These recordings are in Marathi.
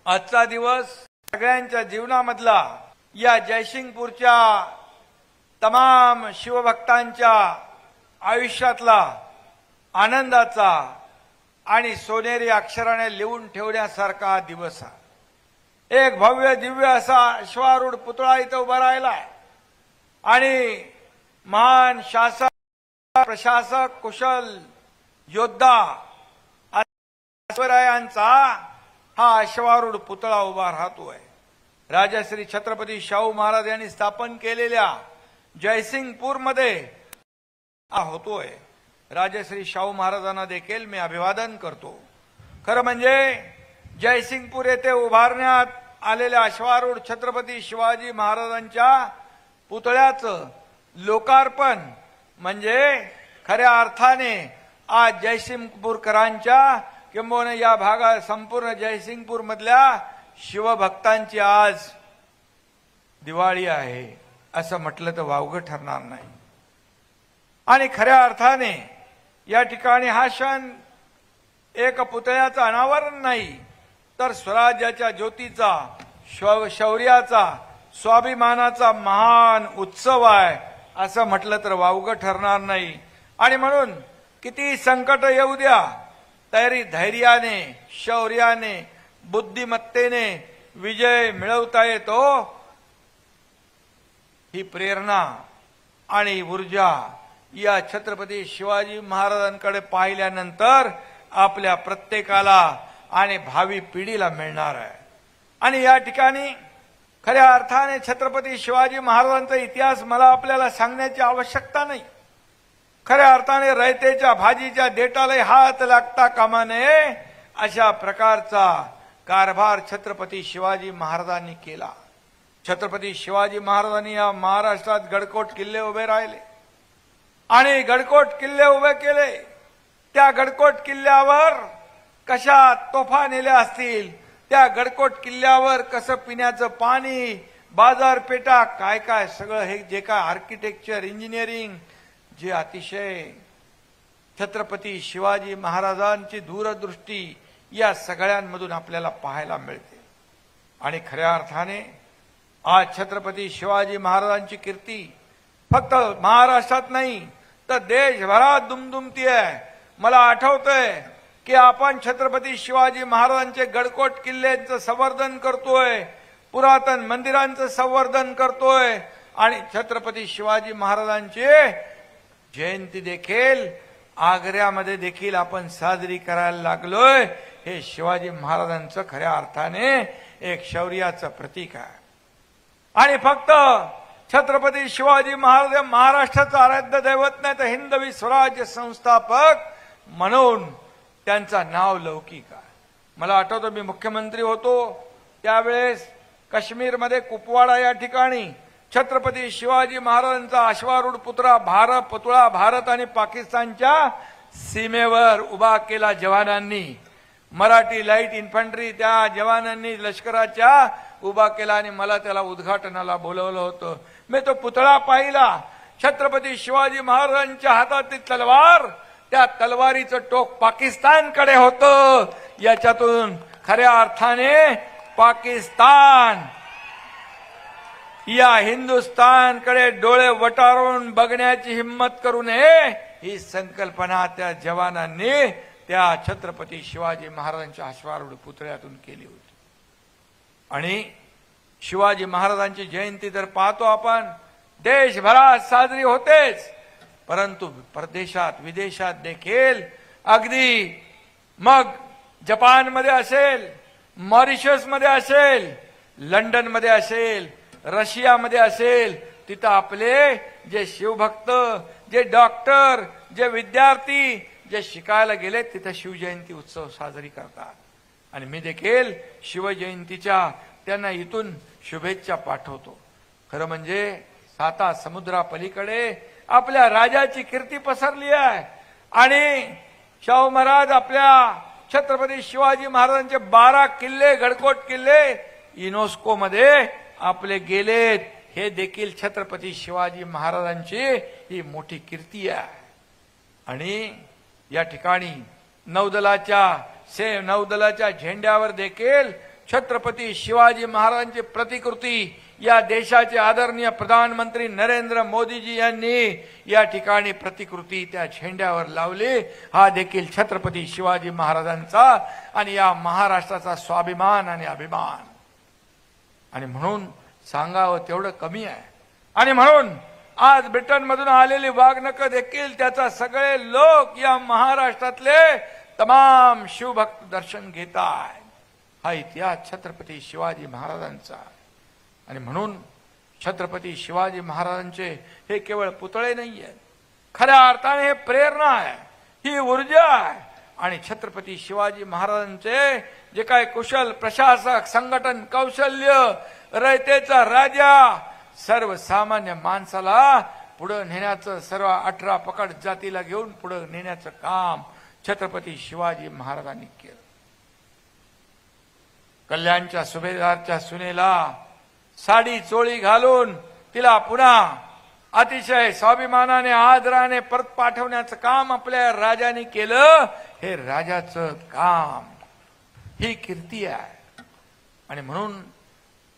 आजचा दिवस सगळ्यांच्या जीवनामधला या जयसिंगपूरच्या तमाम शिवभक्तांच्या आयुष्यातला आनंदाचा आणि सोनेरी अक्षराने लिहून ठेवण्यासारखा दिवस आहे। एक भव्य दिव्य असा अश्वारूढ पुतळा इथं उभा राहिलाय आणि महान शासक प्रशासक कुशल योद्धा ऐश्वर्यांचा हा अश्वारूढ पुतळा उभा राहतोय। राजश्री छत्रपती शाहू महाराज यांनी स्थापन केलेल्या जयसिंगपूरमध्ये होतोय। राजश्री शाहू महाराजांना देखील मी अभिवादन करतो। खरं म्हणजे जयसिंगपूर येथे उभारण्यात आलेल्या अश्वारूढ छत्रपती शिवाजी महाराजांच्या पुतळ्याचं लोकार्पण म्हणजे खऱ्या अर्थाने आज जयसिंगपूरकरांच्या किंबहुना या भागात संपूर्ण जयसिंगपूर मधल्या शिवभक्तांची आज दिवाळी आहे असं म्हटलं तर वावगं ठरणार नाही। आणि खऱ्या अर्थाने या ठिकाणी हा क्षण एक पुतळ्याचं अनावरण नाही तर स्वराज्याच्या ज्योतीचा शौर्याचा स्वाभिमानाचा महान उत्सव आहे असं म्हटलं तर वावगं ठरणार नाही। आणि म्हणून किती संकट येऊ द्या तरी धैर्याने शौर्याने बुद्धिमत्तेने विजय मिळवता येतो। ही प्रेरणा आणि ऊर्जा या छत्रपती शिवाजी महाराजांकडे पाहिल्यानंतर आपल्या प्रत्येकाला आणि भावी पिढीला मिळणार आहे। आणि या ठिकाणी खऱ्या अर्थाने छत्रपती शिवाजी महाराजांचा इतिहास मला आपल्याला सांगण्याची आवश्यकता नाही। खऱ्या अर्थाने रयतेच्या भाजीच्या देठाला हात लागता कामा नये अशा प्रकारचा कारभार छत्रपती शिवाजी महाराजांनी केला। छत्रपती शिवाजी महाराजांनी या महाराष्ट्रात गडकोट किल्ले उभे राहिले आणि गडकोट किल्ले उभे केले। त्या गडकोट किल्ल्यावर कशा तोफा नेल्या असतील, त्या गडकोट किल्ल्यावर कसं पिण्याचं पाणी, बाजारपेठा, काय काय सगळं हे जे काय आर्किटेक्चर इंजिनिअरिंग जे अतिशय छत्रपती शिवाजी महाराजांची दूरदृष्टी या सगळ्यांमधून आपल्याला पाहायला मिळते। आणि खऱ्या अर्थाने आज छत्रपती शिवाजी महाराजांची कीर्ती फक्त महाराष्ट्रात नाही तर देशभरात दुमदुमती आहे। मला आठवतंय की आपण छत्रपती शिवाजी महाराजांचे गडकोट किल्ल्यांचं संवर्धन करतोय, पुरातन मंदिरांचं संवर्धन करतोय आणि छत्रपती शिवाजी महाराजांची जयंती देखील आग्र्यामध्ये देखील आपण साजरी करायला लागलोय। हे शिवाजी महाराजांचं खऱ्या अर्थाने एक शौर्याचं प्रतीक आहे। आणि फक्त छत्रपती शिवाजी महाराज महाराष्ट्राचं आराध्य दैवत नाही तर हिंदवी स्वराज्य संस्थापक म्हणून त्यांचं नाव लौकिक आहे। मला आठवतं मी मुख्यमंत्री होतो त्यावेळेस काश्मीरमध्ये कुपवाडा या ठिकाणी छत्रपती शिवाजी महाराजांचा अश्वारूढ पुतळा भारत आणि पाकिस्तानच्या सीमेवर उभा केला जवानांनी। मराठी लाईट इन्फंट्री त्या जवानांनी लष्कराच्या उभा केला आणि मला त्याला उद्घाटनाला बोलवलं होतं। मी तो पुतळा पाहिला। छत्रपती शिवाजी महाराजांच्या हातातली तलवार, त्या तलवारीचं टोक पाकिस्तानकडे होतं। याच्यातून खऱ्या अर्थाने पाकिस्तान या हिंदुस्थानकडे डोळे वटारून बघण्याची हिम्मत करू नये ही संकल्पना त्या जवानांनी त्या छत्रपती शिवाजी महाराजांच्या अश्वारूढ पुतळ्यातून केली होती। आणि शिवाजी महाराजांची जयंती तर पाहतो आपण देशभरात साजरी होतेच, परंतु परदेशात विदेशात देखील अगदी मग जपानमध्ये असेल, मॉरिशसमध्ये असेल, लंडनमध्ये असेल, रशियामध्ये असेल, तिथं आपले जे शिवभक्त, जे डॉक्टर, जे विद्यार्थी जे शिकायला गेले तिथं शिवजयंती उत्सव साजरी करतात। आणि मी देखील शिवजयंतीच्या त्यांना इथून शुभेच्छा पाठवतो। खरं म्हणजे 7 समुद्रापलीकडे आपल्या राजाची कीर्ती पसरली आहे आणि शाहू महाराज आपल्या छत्रपती शिवाजी महाराजांचे 12 किल्ले गडकोट किल्ले युनेस्को मध्ये आपले गेलेत। हे देखील छत्रपती शिवाजी महाराजांची ही मोठी कीर्ती आहे। आणि या ठिकाणी नौदलाच्या झेंड्यावर देखील छत्रपती शिवाजी महाराजांची प्रतिकृती या देशाचे आदरणीय प्रधानमंत्री नरेंद्र मोदीजी यांनी या ठिकाणी प्रतिकृती त्या झेंड्यावर लावली। हा देखील छत्रपती शिवाजी महाराजांचा आणि या महाराष्ट्राचा स्वाभिमान आणि अभिमान, आणि म्हणून सांगावं तेवढं कमी आहे। आणि म्हणून आज ब्रिटनमधून आलेली वाघनख देखील त्याचा सगळे लोक या महाराष्ट्रातले तमाम शिवभक्त दर्शन घेतात। हा इतिहास छत्रपती शिवाजी महाराजांचा, आणि म्हणून छत्रपती शिवाजी महाराजांचे हे केवळ पुतळे नाही आहेत, खऱ्या अर्थाने हे प्रेरणा आहे, ही ऊर्जा आहे। आणि छत्रपती शिवाजी महाराजांचे जे काही कुशल प्रशासक, संघटन कौशल्य, रयतेचा राजा, सर्वसामान्य माणसाला पुढे नेण्याचं, सर्व 18 पकड जातीला घेऊन पुढे नेण्याचं काम छत्रपती शिवाजी महाराजांनी केलं। कल्याणच्या सुभेदारच्या सुनेला साडी चोळी घालून तिला पुन्हा अतिशय स्वाभिमानाने आदराने परत पाठवण्याचं काम आपल्या राजाने केलं। हे राजाचं काम, ही कीर्ती आहे। आणि म्हणून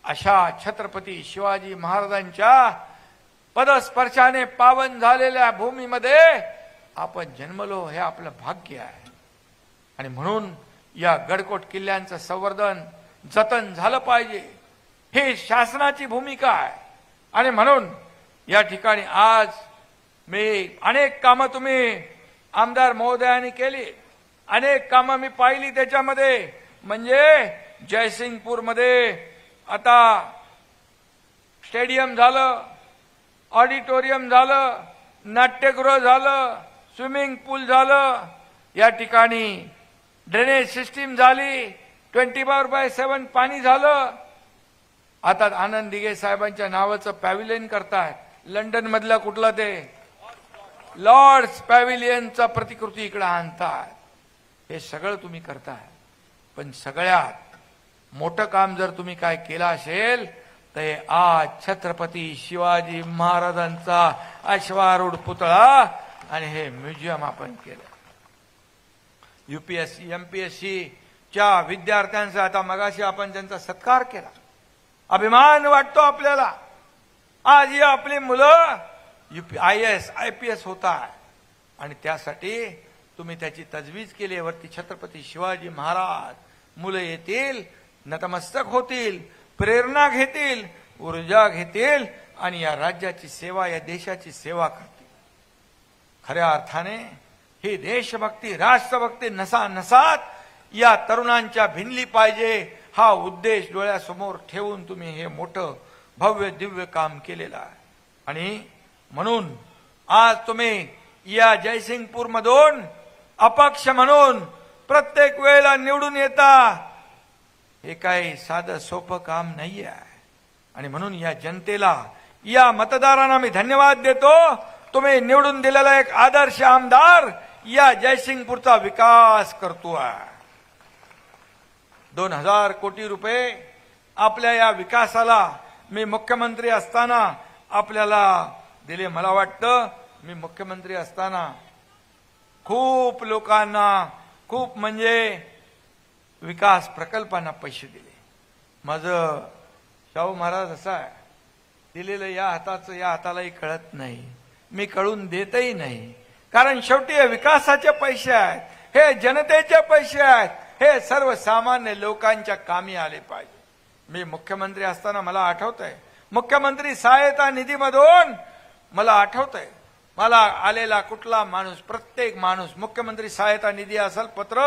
अशा छत्रपती शिवाजी महाराजांच्या पदस्पर्शाने पावन झालेल्या भूमीमध्ये आपण जन्मलो, हे आपलं भाग्य आहे। आणि म्हणून या गडकोट किल्ल्यांचं संवर्धन, जतन झालं पाहिजे, हे शासनाची भूमिका आहे। आणि म्हणून या ठिकाणी आज मी अनेक कामं, तुम्ही आमदार महोदयांनी केली, अनेक कामं मी पाहिली त्याच्यामध्ये, म्हणजे जयसिंगपूरमध्ये आता स्टेडियम झालं, ऑडिटोरियम झालं, नाट्यगृह झालं, स्विमिंग पूल झालं, या ठिकाणी ड्रेनेज सिस्टीम झाली, 24/7 पाणी झालं। आता आनंद दिघे साहेबांच्या नावाचं पॅव्हिलियन करतायत, लंडन मधलं कुठलं ते लॉर्ड्स पॅव्हिलियनचा प्रतिकृती इकडे आणतात। हे सगळं तुम्ही करताय, पण सगळ्यात मोठं काम जर तुम्ही काय केलं असेल तर आज छत्रपती शिवाजी महाराजांचा अश्वारूढ पुतळा आणि हे म्युझियम आपण केलं। UPSC MPSC च्या विद्यार्थ्यांचा आता मगाशी आपण त्यांचा सत्कार केला, अभिमान वाटतो आपल्याला। आज ही आपली मुलं IAS IPS होतात, आणि त्यासाठी तुम्ही त्याची तजवीज केली। वरती छत्रपती शिवाजी महाराज, मुलं येतील, नतमस्तक होतील, प्रेरणा घेतील, ऊर्जा घेतील, आणि या राज्याची सेवा, या देशाची सेवा करतील। खऱ्या अर्थाने ही देशभक्ती, राष्ट्रभक्ती नसानसात या तरुणांच्या भिनली पाहिजे, हा उद्देश डोळ्यासमोर ठेवून तुम्ही हे मोठं भव्य दिव्य काम केलेलं आहे। आणि म्हणून आज तुम्ही या जयसिंगपूरमधून अपक्ष म्हणून प्रत्येक वेळेला निवडून येता, हे काही साधं सोपं काम नाही आहे। आणि म्हणून या जनतेला, या मतदारांना मी धन्यवाद देतो। तुम्ही निवडून दिलेला एक आदर्श आमदार या जयसिंगपूरचा विकास करतोय। 2000 कोटी रुपये आपल्या या विकासाला मी मुख्यमंत्री असताना आपल्याला दिले। मला वाटतं मी मुख्यमंत्री असताना खूप लोकांना, खूप म्हणजे विकास प्रकल्पांना पैसे दिले। माझं शाहू महाराज असं आहे, दिलेलं या हाताचं या हातालाही कळत नाही, मी कळून देतही नाही, कारण शेवटी हे विकासाचे पैसे आहेत, हे जनतेचे पैसे आहेत, हे सर्वसामान्य लोकांच्या कामी आले पाहिजे। मी मुख्यमंत्री असताना मला आठवतंय, मुख्यमंत्री सहायता निधीमधून मला आठवतंय, मला आलेला कुठला माणूस, प्रत्येक माणूस, मुख्यमंत्री सहायता निधी असेल पत्र,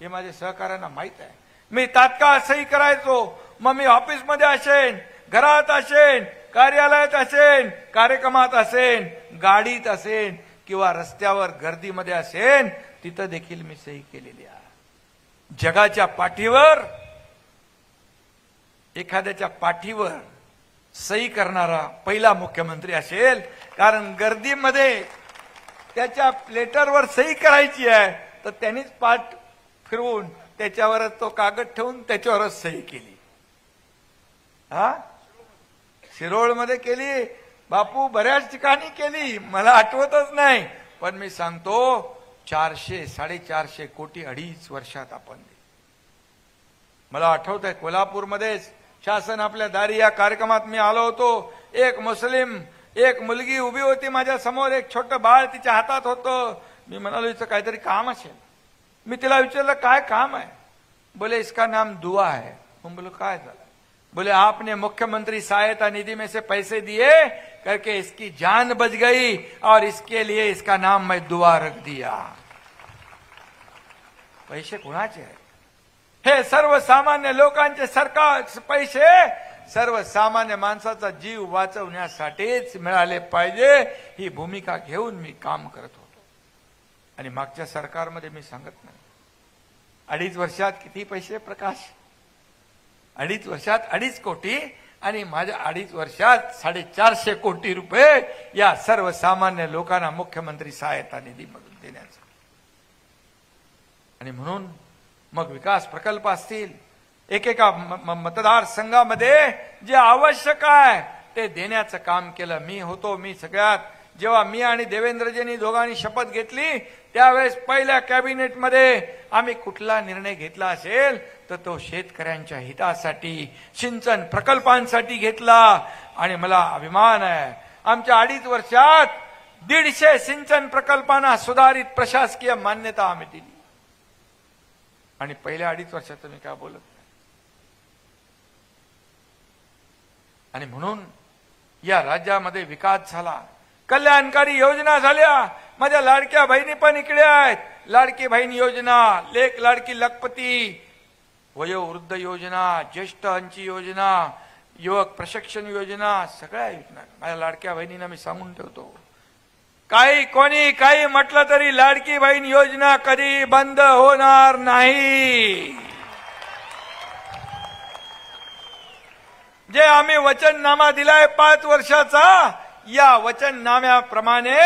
हे माझ्या सहकाऱ्यांना माहित आहे। मी तात्काळ सही करायचो, मग मी ऑफिसमध्ये असेन, घरात असेन, कार्यालयात असेन, कार्यक्रमात असेन, गाडीत असेन किंवा रस्त्यावर गर्दीमध्ये असेन, तिथं देखील मी सही केलेली आहे। जगाच्या पाठीवर, एखाद्याच्या पाठीवर सही करणारा पहिला मुख्यमंत्री असेल, कारण गर्दीमध्ये त्याच्या लेटरवर सही करायची आहे तर त्यांनीच पाठ फिरवून त्याच्यावरच तो कागद ठेवून त्याच्यावरच सही केली। हा, शिरोळमध्ये केली, बापू बऱ्याच ठिकाणी केली, मला आठवतच नाही, पण मी सांगतो 400-450 कोटी 2.5 वर्षात आपण दिले। मला आठवतंय कोल्हापूरमध्येच शासन आपल्या दारी या कार्यक्रमात मी आलो होतो. एक मुस्लिम एक मुलगी उभी होती माझ्या समोर, एक छोटं बाळ तिच्या हातात होतं. मी म्हणालो हिचं काहीतरी काम असेल. मी तिला विचारलं काय काम है? बोले इसका नाम दुआ है. मैं बोलो काय झालं? बोले आपने मुख्यमंत्री सहायता निधि में से पैसे दिए करके इसकी जान बच गई और इसके लिए इसका नाम मैं दुआ रख दिया. पैसे कुणाचे आहेत? हे सर्वसामान्य लोकांचे सरकार पैसे सर्वसामान्य माणसाचा जीव वाचवण्यासाठीच मिळाले पाहिजे ही भूमिका घेऊन मी काम करत होतो. आणि मागच्या सरकारमध्ये मी सांगत नाही 2.5 वर्षात किती पैसे प्रकाश? 2.5 वर्षात 2.5 कोटी आणि माझ्या 2.5 वर्षात 450 कोटी रुपये या सर्वसामान्य लोकांना मुख्यमंत्री सहायता निधीमधून देण्याचं. आणि म्हणून मग विकास प्रकल्प असतील एकेका मतदारसंघामध्ये जे आवश्यक आहे ते देण्याचं काम केलं मी होतो. मी सगळ्यात जेव्हा मी आणि देवेंद्रजींनी दोघांनी शपथ घेतली त्यावेळेस पहिल्या कॅबिनेटमध्ये आम्ही कुठला निर्णय घेतला असेल तर तो शेतकऱ्यांच्या हितासाठी सिंचन प्रकल्पांसाठी घेतला. आणि मला अभिमान आहे आमच्या 2.5 वर्षात 150 सिंचन प्रकल्पांना सुधारित प्रशासकीय मान्यता आम्ही दिली. आणि पहिल्या 2.5 वर्षात मी काय बोलत नाही. आणि म्हणून या राज्यामध्ये विकास झाला, कल्याणकारी योजना झाल्या. माझ्या लाडक्या बहिणी पण इकडे आहेत. लाडकी बहीण योजना, लेक लाडकी लखपती, वयोवृद्ध योजना, ज्येष्ठांची योजना, युवक प्रशिक्षण योजना, सगळ्या योजना माझ्या लाडक्या बहिणींना मी सांगून ठेवतो. काही कोणी काही म्हटलं तरी लाडकी बहीण योजना कधी बंद होणार नाही. जे आम्ही वचननामा दिलाय 5 वर्षाचा या वचननाम्याप्रमाणे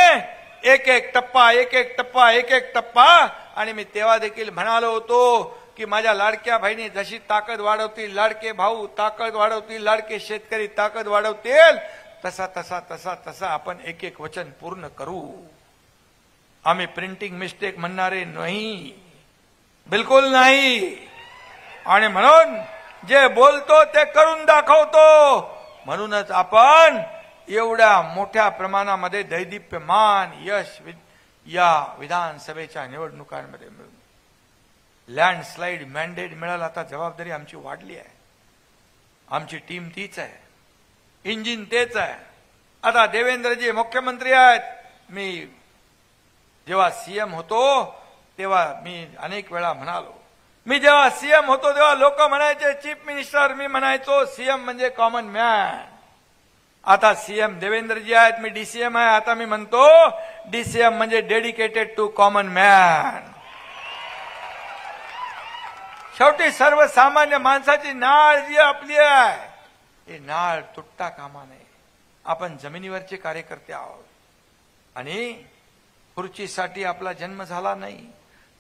एक एक टप्पा. आणि मी तेव्हा देखील म्हणालो होतो की माझ्या लाडक्या बहिणी जशी ताकद वाढवतील, लाडके भाऊ ताकद वाढवतील, लाडके शेतकरी ताकद वाढवतील, तसा आपण एक एक वचन पूर्ण करू. आम्ही प्रिंटिंग मिस्टेक म्हणणारे नाही, बिलकुल नाही. आणि म्हणून जे बोलतो ते करून दाखवतो. म्हणूनच आपण एवढ्या मोठ्या प्रमाणामध्ये दैदिप्यमान यश या विधानसभेच्या निवडणुकांमध्ये मिळून लँडस्लाइड मॅन्डेट मिळालं. आता जबाबदारी आमची वाढली आहे. आमची टीम तीच आहे, इंजिन तेच आहे. आता देवेंद्रजी मुख्यमंत्री आहेत. मी जेव्हा सीएम होतो तेव्हा मी अनेक वेळा म्हणालो, मी जेव्हा सीएम होतो तेव्हा लोक म्हणायचे चीफ मिनिस्टर, मी म्हणायचो सीएम म्हणजे कॉमन मॅन. आता सीएम देवेंद्रजी आहेत, मी डीसीएम आहे. आता मी म्हणतो डीसीएम म्हणजे डेडिकेटेड टू कॉमन मॅन. शेवटी सर्वसामान्य माणसाची नाळ जी आपली आहे हे नाळ तुटता कामा नये. आपण जमिनीवरचे कार्यकर्ते आहोत आणि खुर्चीसाठी आपला जन्म झाला नाही.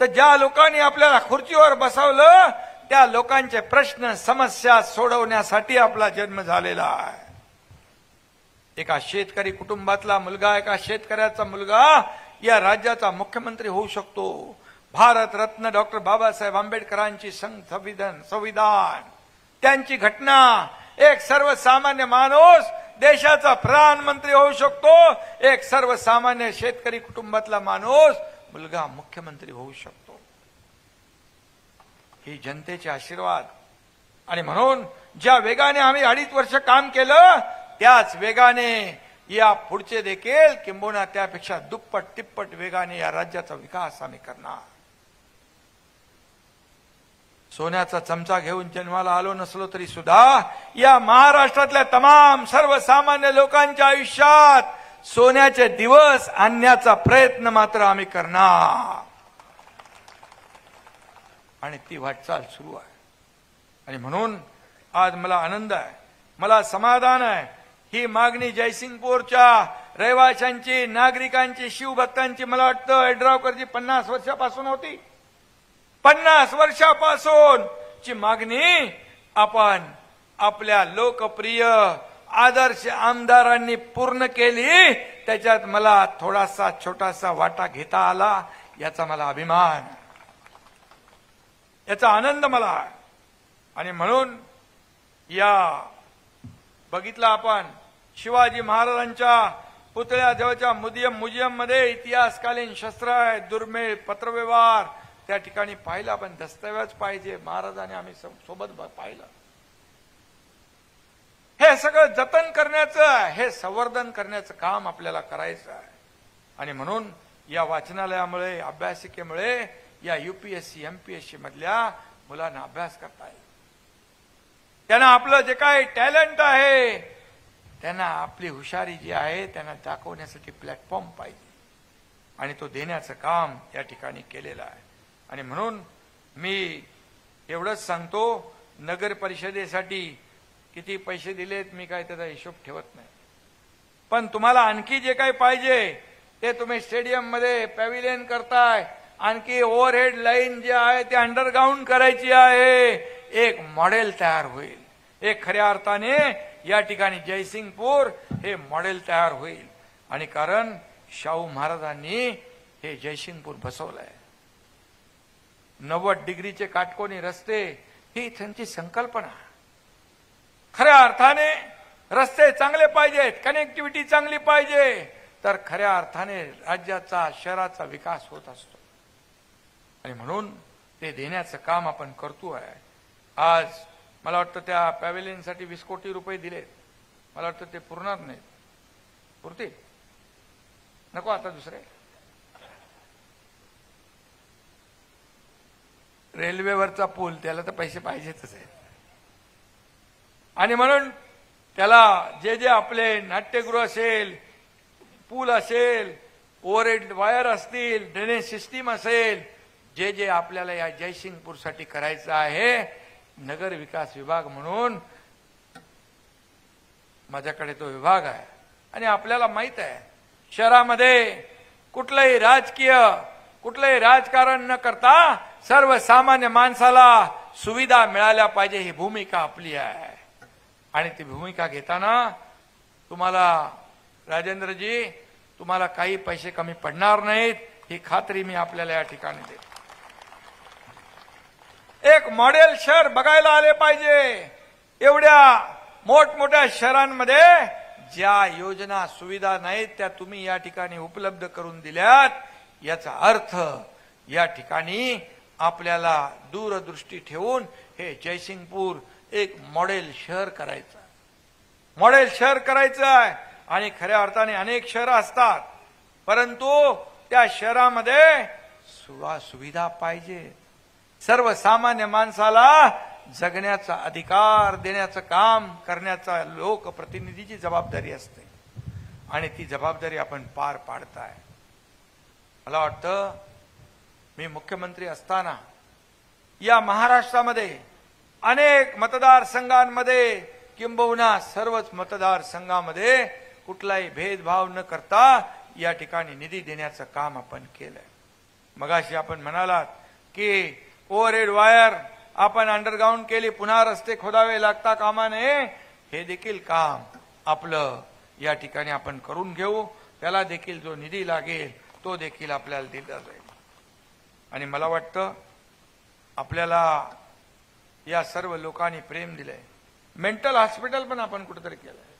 तर ज्या लोकांनी आपल्याला खुर्चीवर बसवलं त्या लोकांचे प्रश्न समस्या सोडवण्यासाठी आपला जन्म झालेला आहे. एका शेतकरी कुटुंबातला मुलगा, एका शेतकऱ्याचा मुलगा या राज्याचा मुख्यमंत्री होऊ शकतो. भारत रत्न डॉक्टर बाबासाहेब आंबेडकरांची संविधान, त्यांची घटना, एक सर्वसामान्य माणूस देशाचा प्रधानमंत्री होऊ शकतो. एक सर्वसामान्य शेतकरी कुटुंबातला माणूस मुलगा मुख्यमंत्री होऊ शकतो. ही जनतेचे आशीर्वाद. आणि म्हणून ज्या वेगाने आम्ही 2.5 वर्ष काम केलं त्याच वेगाने या पुढचे देखील किंबहुना त्यापेक्षा दुप्पट तिप्पट वेगाने या राज्याचा विकास आम्ही करणार. सोन्याचा चमचा घेऊन जन्माला आलो नसलो तरी सुद्धा या महाराष्ट्रातल्या तमाम सर्वसामान्य लोकांच्या आयुष्यात सोन्याचे दिवस आणण्याचा प्रयत्न मात्र आम्ही करणार. आणि ती वाटचाल सुरू आहे. आणि म्हणून आज मला आनंद आहे, मला समाधान आहे. ही मागणी जयसिंगपूरच्या रहिवाशांची, नागरिकांची, शिवभक्तांची मला वाटतं यड्रावकरजी 50 वर्षापासून होती. 50 वर्षापासून ची मागणी आपण आपल्या लोकप्रिय आदर्श आमदारांनी पूर्ण केली. त्याच्यात मला थोडासा छोटासा वाटा घेता आला, याचा मला अभिमान, याचा आनंद मला. आणि म्हणून या बघितलं आपण शिवाजी महाराजांच्या पुतळ्याजवळच्या म्युझियम मध्ये इतिहासकालीन शस्त्र आहे, दुर्मिळ पत्रव्यवहार त्या ठिकाणी पाहिला. पण दस्तऐवज पाहिजे, महाराजांनी आम्ही सोबत पाहिलं. हे सगळं जतन करण्याचं, हे संवर्धन करण्याचं काम आपल्याला करायचं आहे. आणि म्हणून या वाचनालयामुळे, अभ्यासिकेमुळे या UPSC MPSC मधल्या मुलांना अभ्यास करता येईल. त्यांना आपलं जे काही टॅलेंट आहे, त्यांना आपली हुशारी जी आहे त्यांना दाखवण्यासाठी प्लॅटफॉर्म पाहिजे आणि तो देण्याचं काम या ठिकाणी केलेलं आहे. आणि म्हणून मी एवढंच सांगतो, नगर परिषदेसाठी किती पैसे दिलेत मी काय त्याचा हिशोब ठेवत नाही, पण तुम्हाला आणखी जे काही पाहिजे ते तुम्ही स्टेडियम मध्ये पॅव्हिलियन करताय, आणखी ओव्हरहेड लाईन जे आहे ते अंडरग्राऊंड करायची आहे, एक मॉडेल तयार होईल. एक खऱ्या अर्थाने या ठिकाणी जयसिंगपूर हे मॉडेल तयार होईल. आणि कारण शाहू महाराजांनी हे जयसिंगपूर बसवलंय. 90 डिग्रीचे काटकोनी रस्ते ही त्यांची संकल्पना. खऱ्या अर्थाने रस्ते चांगले पाहिजेत, कनेक्टिव्हिटी चांगली पाहिजे, तर खऱ्या अर्थाने राज्याचा, शहराचा विकास होत असतो. आणि म्हणून ते देण्याचं काम आपण करतोय. आज मला वाटतं त्या पॅव्हिलियनसाठी 20 कोटी रुपये दिलेत. मला वाटतं ते पुरणार नाहीत. पुरतील? नको आता दुसरे. रेल्वेवरचा पूल, त्याला तर पैसे पाहिजेतच आहेत. आणि म्हणून त्याला जे जे आपले नाट्यगृह असेल, पूल असेल, ओव्हरहेड वायर असतील, ड्रेनेज सिस्टीम असेल, जे जे आपल्याला या जयसिंगपूरसाठी करायचं आहे, नगर विकास विभाग म्हणून माझ्याकडे तो विभाग आहे. आणि आपल्याला माहित आहे शहरामध्ये कुठलंही राजकारण न करता सर्वसामान्य माणसाला सुविधा मिळाल्या पाहिजे, ही भूमिका आपली आहे. आणि ती भूमिका घेताना तुम्हाला राजेंद्रजी, तुम्हाला काही पैसे कमी पडणार नाहीत, ही खात्री मी आपल्याला या ठिकाणी देतो. एक मॉडेल शहर बघायला आले पाहिजे. एवढ्या मोठमोठ्या शहरांमध्ये ज्या योजना सुविधा नाहीत त्या तुम्ही या ठिकाणी उपलब्ध करून दिल्यात, याचा अर्थ या ठिकाणी आपल्याला दूरदृष्टी ठेवून हे जयसिंगपूर एक मॉडेल शहर करायचं आहे. आणि खऱ्या अर्थाने अनेक शहरं असतात, परंतु त्या शहरामध्ये सुविधा पाहिजे. सर्वसामान्य माणसाला जगण्याचा अधिकार देण्याचं काम करण्याचा लोकप्रतिनिधीची जबाबदारी असते. आणि ती जबाबदारी आपण पार पाडताय. मला वाटतं मी मुख्यमंत्री असताना या महाराष्ट्रामध्ये अनेक मतदारसंघांमध्ये, किंबहुना सर्वच मतदारसंघामध्ये कुठलाही भेदभाव न करता या ठिकाणी निधी देण्याचं काम आपण केलंय. मगाशी आपण म्हणालात की ओव्हरहेड वायर आपण अंडरग्राऊंड केली, पुन्हा रस्ते खोदावे लागता कामा नये. हे देखील काम आपलं या ठिकाणी आपण करून घेऊ. त्याला देखील जो निधी लागेल तो देखील आपल्याला दिला जाईल. आणि मला वाटतं आपल्याला या सर्व लोकांनी प्रेम दिलंय. मेंटल हॉस्पिटल पण आपण कुठेतरी केलंय.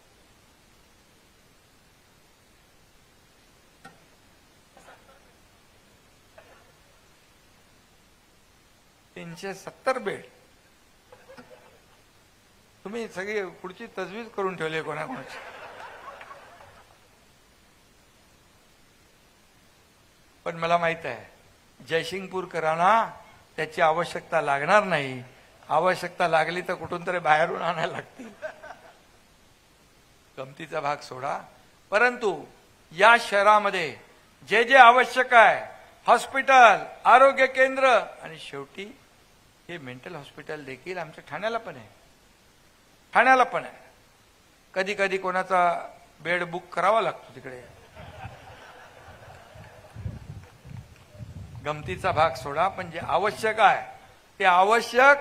$370 बेड तुम्ही सगळी पुढची तजवीज करून ठेवली कोणाकोणाची. पण मला माहित आहे जयसिंगपूरकरांना त्याची आवश्यकता लागणार नाही. आवश्यकता लागली तर कुठून तरी बाहेरून आणायला लागतील. गमतीचा भाग सोडा, परंतु या शहरामध्ये जे जे आवश्यक आहे, हॉस्पिटल, आरोग्य केंद्र, आणि शेवटी हे मेंटल हॉस्पिटल देखील आमच्या ठाण्याला पण आहे. कधी कधी कोणाचा बेड बुक करावा लागतो तिकडे. गमतीचा भाग सोडा, पण जे आवश्यक आहे ते आवश्यक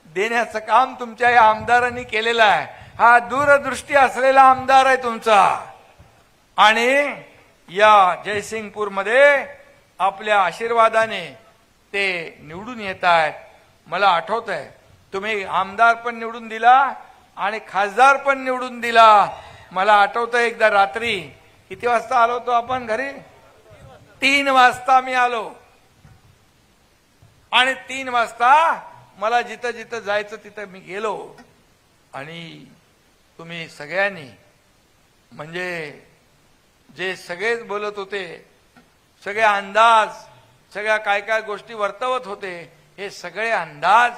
देण्याचं काम तुमच्या या आमदारांनी केलेलं आहे. हा दूरदृष्टी असलेला आमदार आहे तुमचा. आणि या जयसिंगपूरमध्ये आपल्या आशीर्वादाने ते निवडून येत आहेत. मला आठवत आहे तुम्ही आमदार पण निवडून दिला आणि खासदार पण निवडून दिला. मला आठवतं एकदा रात्री किती वाजता आलो होतो आपण घरी? 3 वाजता मी आलो. आणि 3 वाजता मला जिथं जिथं जायचं तिथं मी गेलो. आणि तुम्ही सगळ्यांनी म्हणजे जे सगळेच बोलत होते, सगळे अंदाज, सगळ्या काय काय गोष्टी वर्तवत होते, हे सगळे अंदाज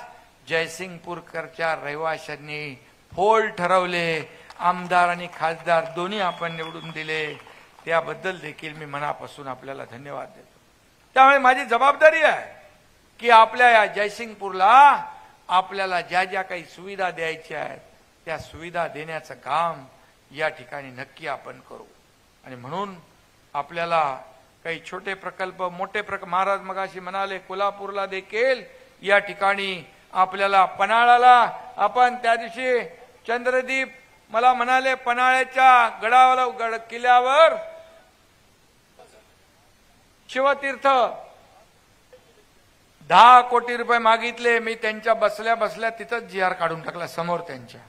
जयसिंगपूरकरच्या रहिवाशांनी फोल ठरवले. आमदार आणि खासदार दोन्ही आपण निवडून दिले. त्याबद्दल देखील मी मनापासून आपल्याला धन्यवाद देतो. त्यामुळे माझी जबाबदारी आहे की आपल्या या जयसिंगपूरला आपल्याला ज्या ज्या काही सुविधा द्यायच्या आहेत त्या सुविधा देण्याचं काम या ठिकाणी नक्की आपण करू. आणि म्हणून आपल्याला काही छोटे प्रकल्प, मोठे प्रकल्प, महाराज मगाशी म्हणाले कोल्हापूरला देखील या ठिकाणी आपल्याला, पन्हाळाला आपण त्या दिवशी चंद्रदीप मला म्हणाले पन्हाळ्याच्या गडावर किल्ल्यावर शिवतीर्थ 10 कोटी रुपये मागितले. मी त्यांच्या बसल्या बसल्या तिथंच GR काढून टाकला समोर त्यांच्या.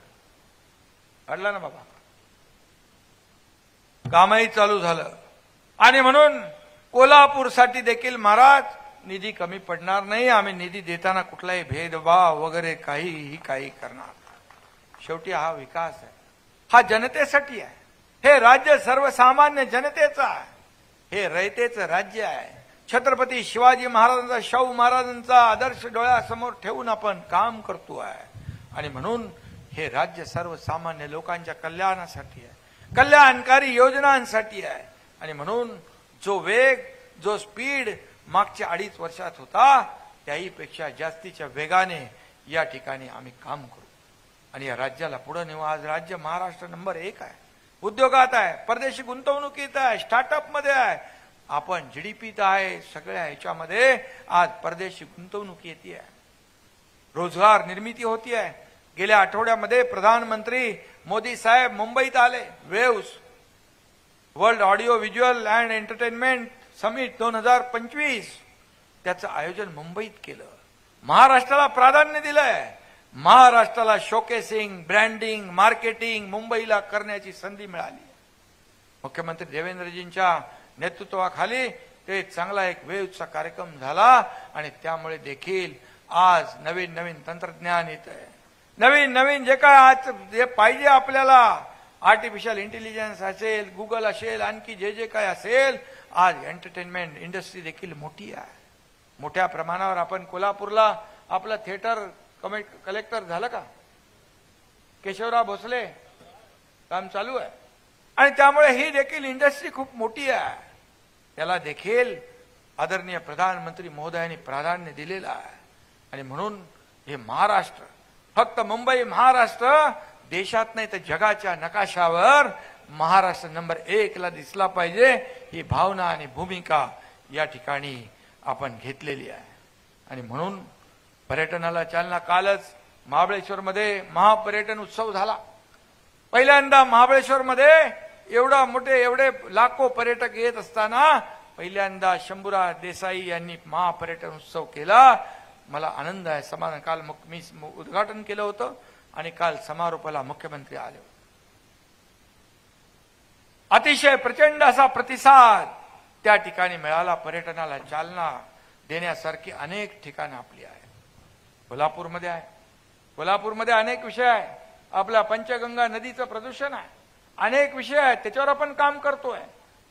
काढला ना बाबा, कामही चालू झालं. आणि म्हणून कोल्हापूरसाठी देखील महाराज निधी कमी पडणार नाही. आम्ही निधी देताना कुठलाही भेदभाव वगैरे काही करणार. शेवटी हा विकास आहे, हा जनतेसाठी आहे. हे राज्य सर्वसामान्य जनतेचं आहे. हे रयतेचं राज्य आहे. छत्रपती शिवाजी महाराजांचा, शाहू महाराजांचा आदर्श डोळ्यासमोर ठेवून आपण काम करतो आहे. आणि म्हणून हे राज्य सर्वसामान्य लोकांच्या कल्याणासाठी आहे, कल्याणकारी योजनांसाठी आहे. आणि म्हणून जो वेग, जो स्पीड मागच्या 2.5 वर्षात होता त्याही पेक्षा जास्तीच्या वेगाने या ठिकाणी आम्ही काम करू आणि या राज्याला पुढे नेऊ. आज राज्य महाराष्ट्र नंबर 1 आहे. उद्योगात आहे, परदेशी गुंतवणुकीत आहे, स्टार्टअप मध्ये आहे, आपण GDPत आहे. सगळ्या ह्याच्यामध्ये आज परदेशी गुंतवणूक येते आहे, रोजगार निर्मिती होती आहे. गेल्या आठवड्यामध्ये प्रधानमंत्री मोदी साहेब मुंबईत आले. Waves world audio visual and entertainment summit 2025 त्याचं आयोजन मुंबईत केलं. महाराष्ट्राला प्राधान्य दिलंय. महाराष्ट्राला शोकेसिंग, ब्रँडिंग, मार्केटिंग मुंबईला करण्याची संधी मिळाली. मुख्यमंत्री देवेंद्रजींच्या नेतृत्वाखाली ते चांगला एक वेव्हचा कार्यक्रम झाला आणि त्यामुळे देखील आज नवीन नवीन तंत्रज्ञान येत आहे. नवीन नवीन जे काय आज जे पाहिजे आपल्याला, आर्टिफिशियल इंटेलिजन्स असेल, गुगल असेल, आणखी जे जे काय असेल, आज एंटरटेनमेंट इंडस्ट्री देखील मोठी आहे. मोठ्या प्रमाणावर आपण कोल्हापूरला आपलं थिएटर कलेक्टर झालं का? केशवराव भोसले काम चालू आहे. आणि त्यामुळे ही देखील इंडस्ट्री खूप मोठी आहे. त्याला देखील आदरणीय प्रधानमंत्री महोदयांनी प्राधान्य दिलेलं आहे. आणि म्हणून हे महाराष्ट्र, फक्त मुंबई महाराष्ट्र देशात नाही तर जगाच्या नकाशावर महाराष्ट्र नंबर 1 ला दिसला पाहिजे, ही भावना आणि भूमिका या ठिकाणी आपण घेतलेली आहे. आणि म्हणून पर्यटनाला चालना. कालच महाबळेश्वरमध्ये महापर्यटन उत्सव झाला. पहिल्यांदा महाबळेश्वरमध्ये एवढे लाखो पर्यटक येत असताना पहिल्यांदा शंभूराज देसाई यांनी महापर्यटन उत्सव केला. मला आनंद आहे, समाधान. काल मी उद्घाटन केलं होतं आणि काल समारोपाला मुख्यमंत्री आले. अतिशय प्रचंड असा प्रतिसाद त्या ठिकाणी मिळाला. पर्यटनाला चालना देण्यासारखी अनेक ठिकाणं आपली आहे. कोल्हापूरमध्ये आहे. कोल्हापूरमध्ये अनेक विषय आहे. आपल्या पंचगंगा नदीचं प्रदूषण आहे, अनेक विषय आहेत, त्याच्यावर आपण काम करतोय.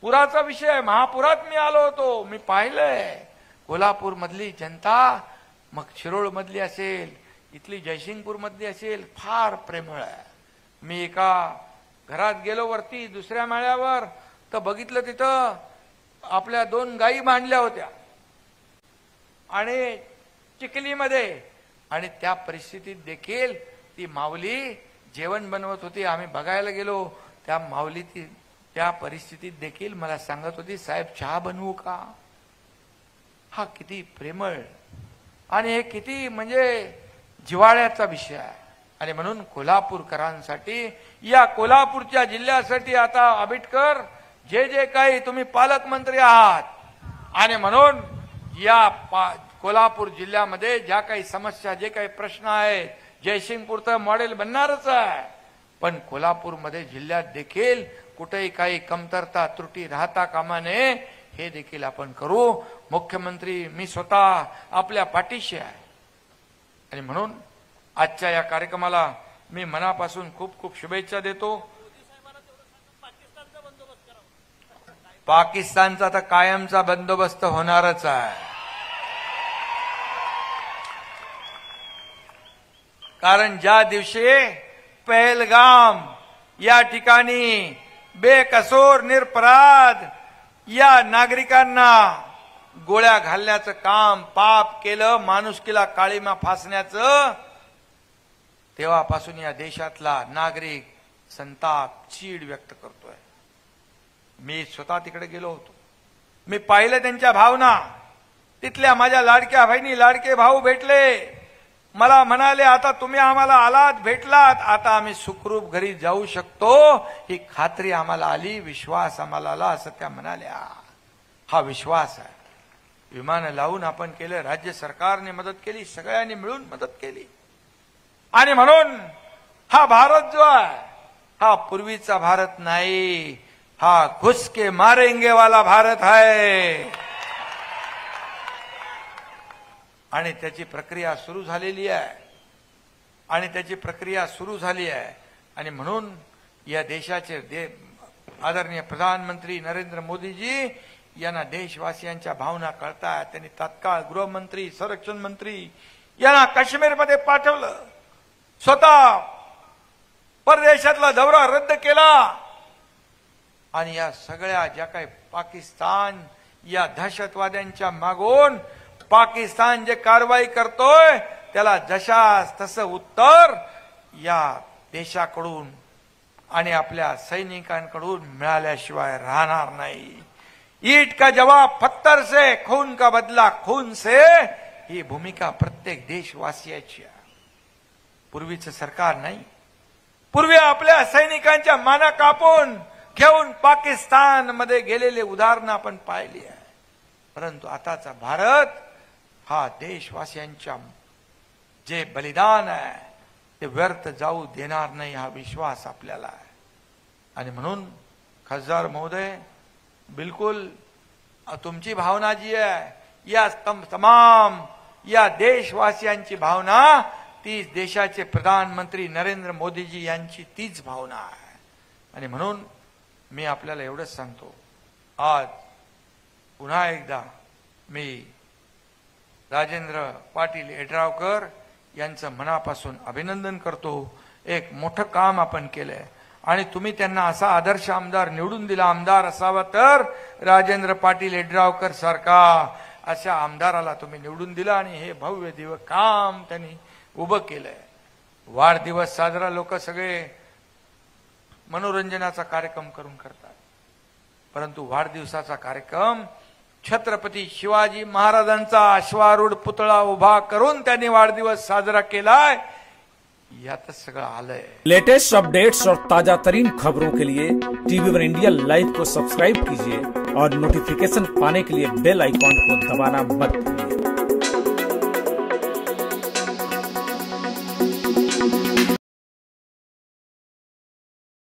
पुराचा विषय आहे. महापुरात मी आलो होतो, मी पाहिलंय कोल्हापूर मधली जनता, मग शिरोळ मधली असेल, इथली जयसिंगपूर मधली असेल, फार प्रेमळ आहे. मी एका घरात गेलो वरती 2ऱ्या माळ्यावर, तर बघितलं तिथं आपल्या 2 गायी बांधल्या होत्या आणि चिखलीमध्ये. आणि त्या परिस्थितीत देखील ती माऊली जेवण बनवत होती. आम्ही बघायला गेलो, त्या माऊली त्या परिस्थितीत देखील मला सांगत होती, साहेब चहा बनवू का? हा किती प्रेमळ आणि हे किती म्हणजे जिव्हाळ्याचा विषय आहे. आणि म्हणून कोल्हापूरकरांसाठी, या कोल्हापूरच्या जिल्ह्यासाठी आता आंबेडकर जे जे काही तुम्ही पालकमंत्री आहात, आणि म्हणून या कोल्हापूर जिल्ह्यामध्ये ज्या काही समस्या, जे काही प्रश्न आहेत जयसिंगपूरचं मॉडेल बनणारच आहे, पण कोल्हापूरमध्ये जिल्ह्यात देखील कुठेही काही कमतरता त्रुटी राहता कामा नये, हे देखील आपण करू. मुख्यमंत्री मी स्वतः आपल्या पाठीशी आहे. आणि म्हणून आजच्या या कार्यक्रमाला मी मनापासून खूप खूप शुभेच्छा देतो. पाकिस्तानचा तर कायमचा बंदोबस्त होणारच आहे, कारण ज्या दिवशी पहलगाम या ठिकाणी बेकसूर निरपराध या नागरिकांना गोळ्या घालण्याचं काम पाप केलं, माणुसकीला काळीमा फासण्याचं, तेव्हापासून या देशातला नागरिक संताप चीड व्यक्त करतोय. मी स्वतः तिकडे गेलो होतो. मी पाहिलं त्यांच्या भावना. तिथल्या माझ्या लाडक्या बहिणी लाडके भाऊ भेटले, मला म्हणाले आता तुम्ही आम्हाला आलात भेटलात, आता आम्ही सुखरूप घरी जाऊ शकतो, ही खात्री आम्हाला आली, विश्वास आम्हाला आला, असं त्या म्हणाल्या. हा विश्वास आहे. विमान लावून आपण केलं, राज्य सरकारने मदत केली, सगळ्यांनी मिळून मदत केली. आणि म्हणून हा भारत जो आहे हा पूर्वीचा भारत नाही, हा घुस के मारेंगे वाला भारत आहे. आणि त्याची प्रक्रिया सुरू झालेली आहे, आणि म्हणून या देशाचे आदरणीय प्रधानमंत्री नरेंद्र मोदीजी यांना देशवासियांच्या भावना कळतात. त्यांनी तात्काळ गृहमंत्री संरक्षण मंत्री यांना काश्मीरमध्ये पाठवलं, स्वतः परदेशातला दौरा रद्द केला. आणि या सगळ्या ज्या काही पाकिस्तान या दहशतवाद्यांच्या मागून पाकिस्तान जे कारवाई करतोय त्याला जशास तसं उत्तर या देशाकडून आणि आपल्या सैनिकांकडून मिळाल्याशिवाय राहणार नाही. ईट का जवाब पत्थर से, खून का बदला खून से, ही भूमिका प्रत्येक देशवासियाची आहे. पूर्वीचं सरकार नाही. पूर्वी आपल्या सैनिकांच्या माना कापून घेऊन पाकिस्तानमध्ये गेलेले उदाहरणं आपण पाहिली आहे. परंतु आताचा भारत हा देशवासियांच्या जे बलिदान आहे ते व्यर्थ जाऊ देणार नाही, हा विश्वास आपल्याला आहे. आणि म्हणून खासदार महोदय, बिलकुल तुमची भावना जी आहे या तमाम या देशवासियांची भावना, तीच देशाचे प्रधानमंत्री नरेंद्र मोदीजी यांची तीच भावना आहे. आणि म्हणून मी आपल्याला एवढंच सांगतो, आज पुन्हा एकदा मी राजेंद्र पाटील यड्रावकर यांचं मनापासून अभिनंदन करतो. एक मोठं काम आपण केलंय आणि तुम्ही त्यांना असा आदर्श आमदार निवडून दिला. आमदार असावा तर राजेंद्र पाटील यड्रावकर सारखा अशा आमदाराला तुम्ही निवडून दिला आणि हे भव्य दिव्य काम त्यांनी उभं केलंय. वाढदिवस साजरा लोक सगळे मनोरंजनाचा कार्यक्रम करून करतात, परंतु वाढदिवसाचा कार्यक्रम छत्रपती शिवाजी महाराजांचा अश्वारूढ पुतळा उभा करून त्यांनी वाढदिवस साजरा केलाय. यातच सगळं आलंय. लेटेस्ट अपडेट्स और ताजा तरीन खबरों के लिए टीवी1 इंडिया लाइव को सब्सक्राइब कीजिए और नोटिफिकेशन पाने के लिए बेल आइकॉन को दबाना मत भूलिए.